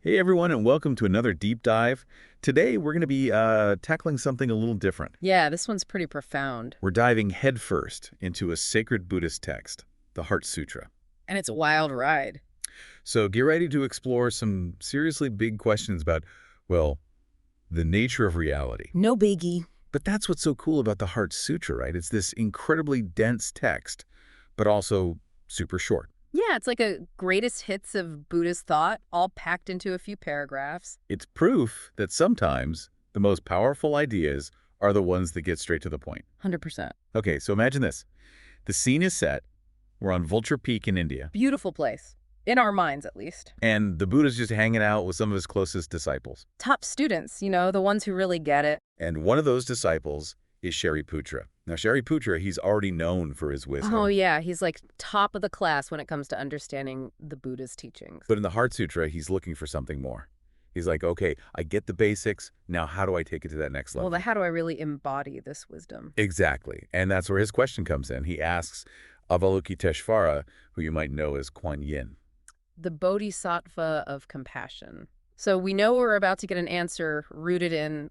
Hey everyone, and welcome to another deep dive. Today we're going to be tackling something a little different. Yeah, this one's pretty profound. We're diving headfirst into a sacred Buddhist text, the Heart Sutra. And it's a wild ride. So get ready to explore some seriously big questions about, well, the nature of reality. No biggie. But that's what's so cool about the Heart Sutra, right? It's this incredibly dense text, but also super short. Yeah, it's like a greatest hits of Buddhist thought, all packed into a few paragraphs. It's proof that sometimes the most powerful ideas are the ones that get straight to the point. 100%. Okay, so imagine this. The scene is set. We're on Vulture Peak in India. Beautiful place. In our minds, at least. And the Buddha's just hanging out with some of his closest disciples. Top students, the ones who really get it. And one of those disciples is Shariputra. Now, Shariputra, he's already known for his wisdom. Oh, yeah. He's like top of the class when it comes to understanding the Buddha's teachings. But in the Heart Sutra, he's looking for something more. He's like, okay, I get the basics. Now, how do I take it to that next level? Well, how do I really embody this wisdom? Exactly. And that's where his question comes in. He asks Avalokiteshvara, who you might know as Kuan Yin. The bodhisattva of compassion. So we know we're about to get an answer rooted in,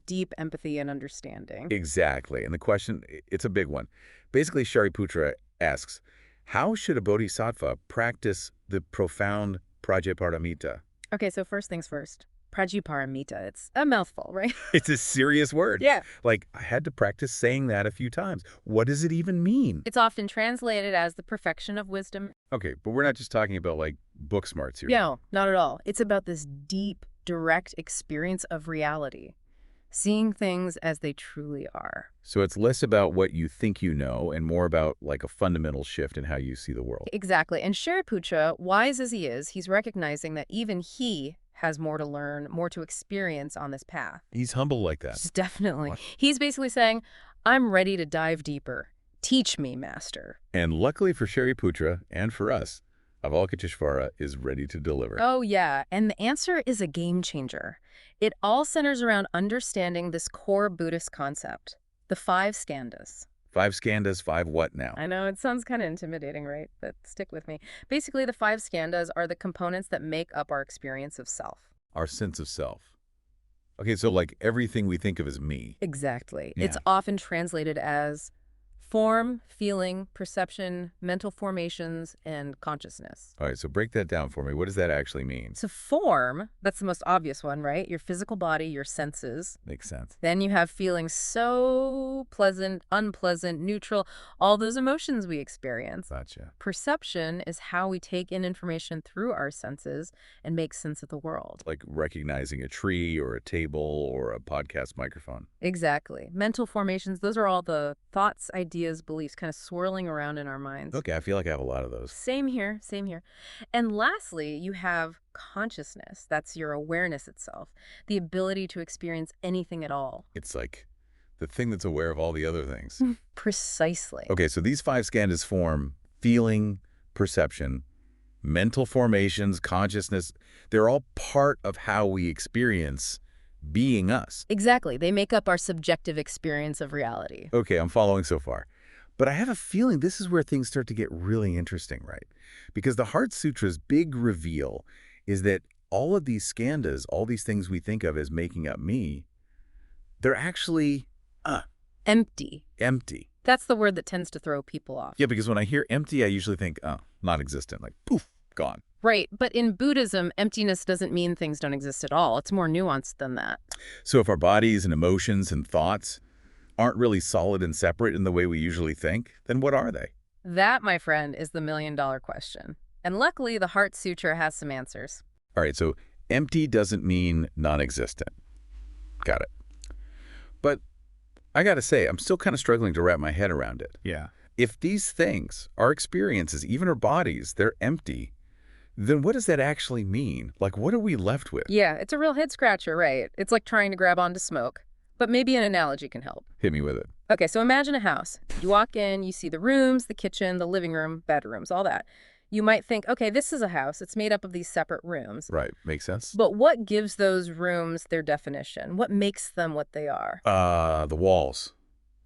deep empathy and understanding. Exactly. And the question, it's a big one. Basically, Shariputra asks, how should a bodhisattva practice the profound Prajnaparamita? Okay, so first things first. Prajnaparamita. It's a mouthful, right? It's a serious word. Yeah. Like, I had to practice saying that a few times. What does it even mean? It's often translated as the perfection of wisdom. Okay, but we're not just talking about, book smarts here. No, not at all. It's about this deep, direct experience of reality. Seeing things as they truly are. So it's less about what you think you know and more about, a fundamental shift in how you see the world. Exactly. And Shariputra, wise as he is, he's recognizing that even he has more to learn, more to experience on this path. He's humble like that. Definitely. What? He's basically saying, I'm ready to dive deeper. Teach me, master. And luckily for Shariputra and for us, Avalokiteshvara is ready to deliver. Oh, yeah. And the answer is a game changer. It all centers around understanding this core Buddhist concept, the 5 skandhas. 5 skandhas, 5 what now? I know, it sounds kind of intimidating, right? But stick with me. Basically, the 5 skandhas are the components that make up our experience of self. Our sense of self. Okay, so everything we think of as me. Exactly. Yeah. It's often translated as form, feeling, perception, mental formations, and consciousness. All right, so break that down for me. What does that actually mean? So form, that's the most obvious one, right? Your physical body, your senses. Makes sense. Then you have feelings so pleasant, unpleasant, neutral, all those emotions we experience. Gotcha. Perception is how we take in information through our senses and make sense of the world. Like recognizing a tree or a table or a podcast microphone. Exactly. Mental formations, those are all the thoughts, ideas, beliefs kind of swirling around in our minds. Okay, I feel like I have a lot of those. Same here, same here. And lastly, you have consciousness. That's your awareness itself, the ability to experience anything at all. It's like the thing that's aware of all the other things. Precisely. Okay, so these 5 skandhas form feeling, perception, mental formations, consciousness. They're all part of how we experience being us. Exactly. They make up our subjective experience of reality. Okay, I'm following so far. But I have a feeling this is where things start to get really interesting, right? Because the Heart Sutra's big reveal is that all of these skandhas, all these things we think of as making up me, they're actually Empty. empty. That's the word that tends to throw people off. Yeah, because when I hear empty, I usually think, non-existent, like poof, gone. Right. But in Buddhism, emptiness doesn't mean things don't exist at all. It's more nuanced than that. So if our bodies and emotions and thoughts aren't really solid and separate in the way we usually think, then what are they? That, my friend, is the million-dollar question. And luckily, the Heart Sutra has some answers. All right, so empty doesn't mean non-existent. Got it. But I got to say, I'm still kind of struggling to wrap my head around it. Yeah. If these things, our experiences, even our bodies, they're empty, then what does that actually mean? What are we left with? Yeah, it's a real head-scratcher, right? It's like trying to grab onto smoke. But maybe an analogy can help. Hit me with it. Okay, so imagine a house. You walk in, you see the rooms, the kitchen, the living room, bedrooms, all that. You might think, okay, this is a house. It's made up of these separate rooms. Right. Makes sense. But what gives those rooms their definition? What makes them what they are? The walls,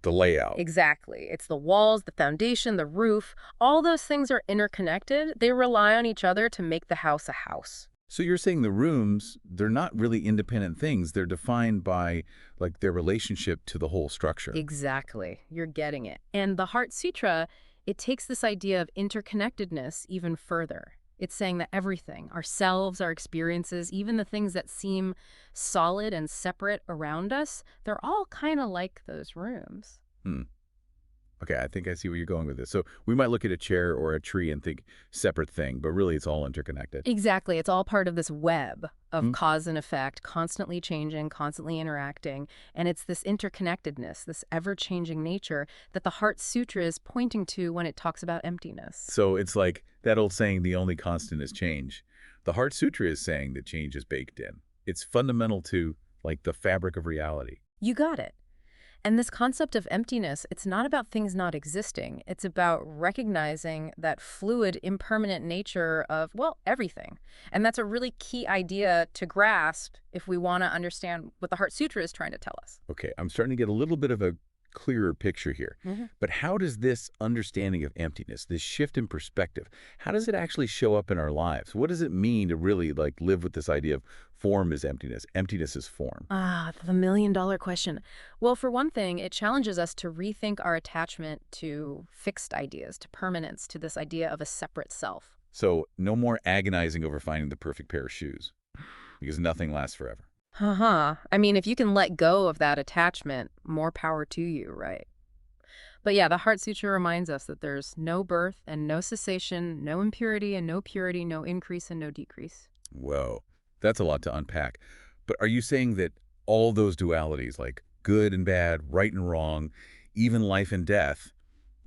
the layout. Exactly. It's the walls, the foundation, the roof. All those things are interconnected. They rely on each other to make the house a house. So you're saying the rooms, they're not really independent things. They're defined by, like, their relationship to the whole structure. Exactly. You're getting it. And the Heart Sutra, it takes this idea of interconnectedness even further. It's saying that everything, ourselves, our experiences, even the things that seem solid and separate around us, they're all kind of like those rooms. Hmm. Okay, I think I see where you're going with this. So we might look at a chair or a tree and think separate thing, but really it's all interconnected. Exactly. It's all part of this web of Hmm? cause and effect, constantly changing, constantly interacting. And it's this interconnectedness, this ever-changing nature that the Heart Sutra is pointing to when it talks about emptiness. So it's like that old saying, the only constant is change. The Heart Sutra is saying that change is baked in. It's fundamental to, like, the fabric of reality. You got it. And this concept of emptiness, it's not about things not existing. It's about recognizing that fluid, impermanent nature of, well, everything. And that's a really key idea to grasp if we want to understand what the Heart Sutra is trying to tell us. Okay, I'm starting to get a little bit of a clearer picture here. Mhm. But how does this understanding of emptiness, this shift in perspective, how does it actually show up in our lives? What does it mean to really, like, live with this idea of form is emptiness, emptiness is form? Ah, the million-dollar question. Well, for one thing, it challenges us to rethink our attachment to fixed ideas, to permanence, to this idea of a separate self. So no more agonizing over finding the perfect pair of shoes, because nothing lasts forever. Haha. I mean, if you can let go of that attachment, more power to you, right? But yeah, the Heart Sutra reminds us that there's no birth and no cessation, no impurity and no purity, no increase and no decrease. Whoa, that's a lot to unpack. But are you saying that all those dualities, like good and bad, right and wrong, even life and death,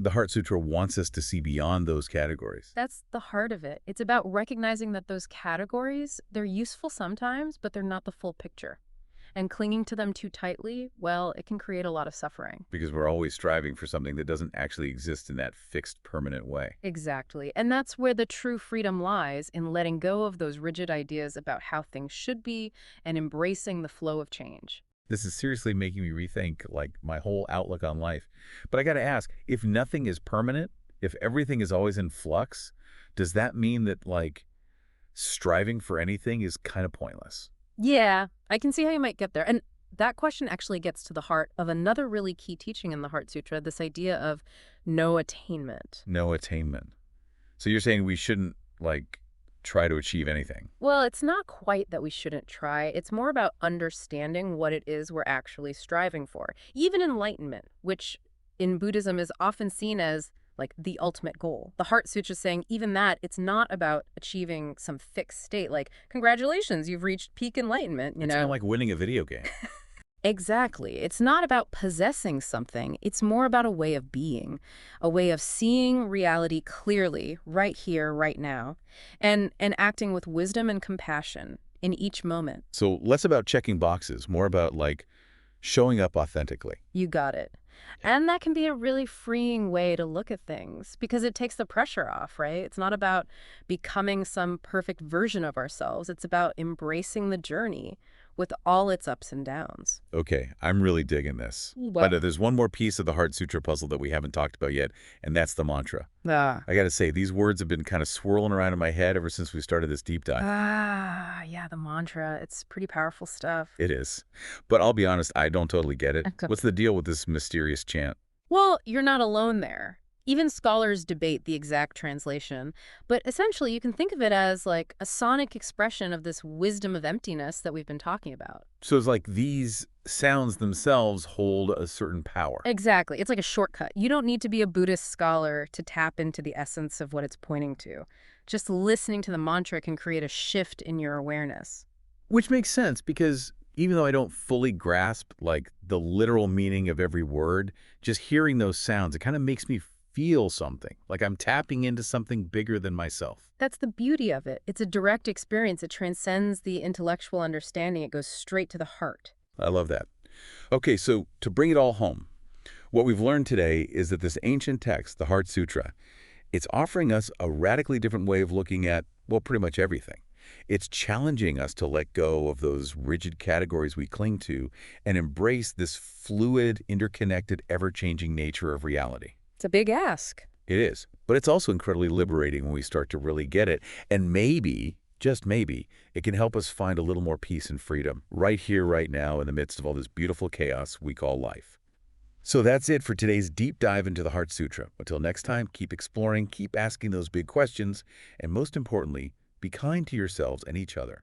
the Heart Sutra wants us to see beyond those categories? That's the heart of it. It's about recognizing that those categories, they're useful sometimes, but they're not the full picture. And clinging to them too tightly, well, it can create a lot of suffering. Because we're always striving for something that doesn't actually exist in that fixed, permanent way. Exactly. And that's where the true freedom lies, in letting go of those rigid ideas about how things should be and embracing the flow of change. This is seriously making me rethink, like, my whole outlook on life. But I got to ask, if nothing is permanent, if everything is always in flux, does that mean that, like, striving for anything is kind of pointless? Yeah, I can see how you might get there. And that question actually gets to the heart of another really key teaching in the Heart Sutra, this idea of no attainment. No attainment. So you're saying we shouldn't, like, try to achieve anything? Well, it's not quite that we shouldn't try. It's more about understanding what it is we're actually striving for. Even enlightenment, which in Buddhism is often seen as like the ultimate goal. The Heart Sutra is saying even that, it's not about achieving some fixed state. Like, congratulations, you've reached peak enlightenment, It's kind of like winning a video game. Exactly. It's not about possessing something. It's more about a way of being, a way of seeing reality clearly, right here, right now, and acting with wisdom and compassion in each moment. So less about checking boxes, more about, like, showing up authentically. You got it. And that can be a really freeing way to look at things because it takes the pressure off, right? It's not about becoming some perfect version of ourselves. It's about embracing the journey with all its ups and downs. Okay, I'm really digging this. Well, But there's one more piece of the Heart Sutra puzzle that we haven't talked about yet, and that's the mantra. ah, I got to say, these words have been kind of swirling around in my head ever since we started this deep dive. yeah, the mantra. It's pretty powerful stuff. It is. But I'll be honest, I don't totally get it. Okay. What's the deal with this mysterious chant? Well, you're not alone there. Even scholars debate the exact translation, but essentially you can think of it as like a sonic expression of this wisdom of emptiness that we've been talking about. So it's like these sounds themselves hold a certain power. Exactly. It's like a shortcut. You don't need to be a Buddhist scholar to tap into the essence of what it's pointing to. Just listening to the mantra can create a shift in your awareness. Which makes sense because even though I don't fully grasp, like, the literal meaning of every word, just hearing those sounds, it kind of makes me feel something, like I'm tapping into something bigger than myself. That's the beauty of it. It's a direct experience. It transcends the intellectual understanding. It goes straight to the heart. I love that. Okay, so to bring it all home, what we've learned today is that this ancient text, the Heart Sutra, it's offering us a radically different way of looking at, well, pretty much everything. It's challenging us to let go of those rigid categories we cling to and embrace this fluid, interconnected, ever-changing nature of reality. It's a big ask. It is, but it's also incredibly liberating when we start to really get it. And maybe just maybe, it can help us find a little more peace and freedom right here, right now, in the midst of all this beautiful chaos we call life. So that's it for today's deep dive into the Heart Sutra. Until next time, keep exploring, keep asking those big questions, and most importantly, be kind to yourselves and each other.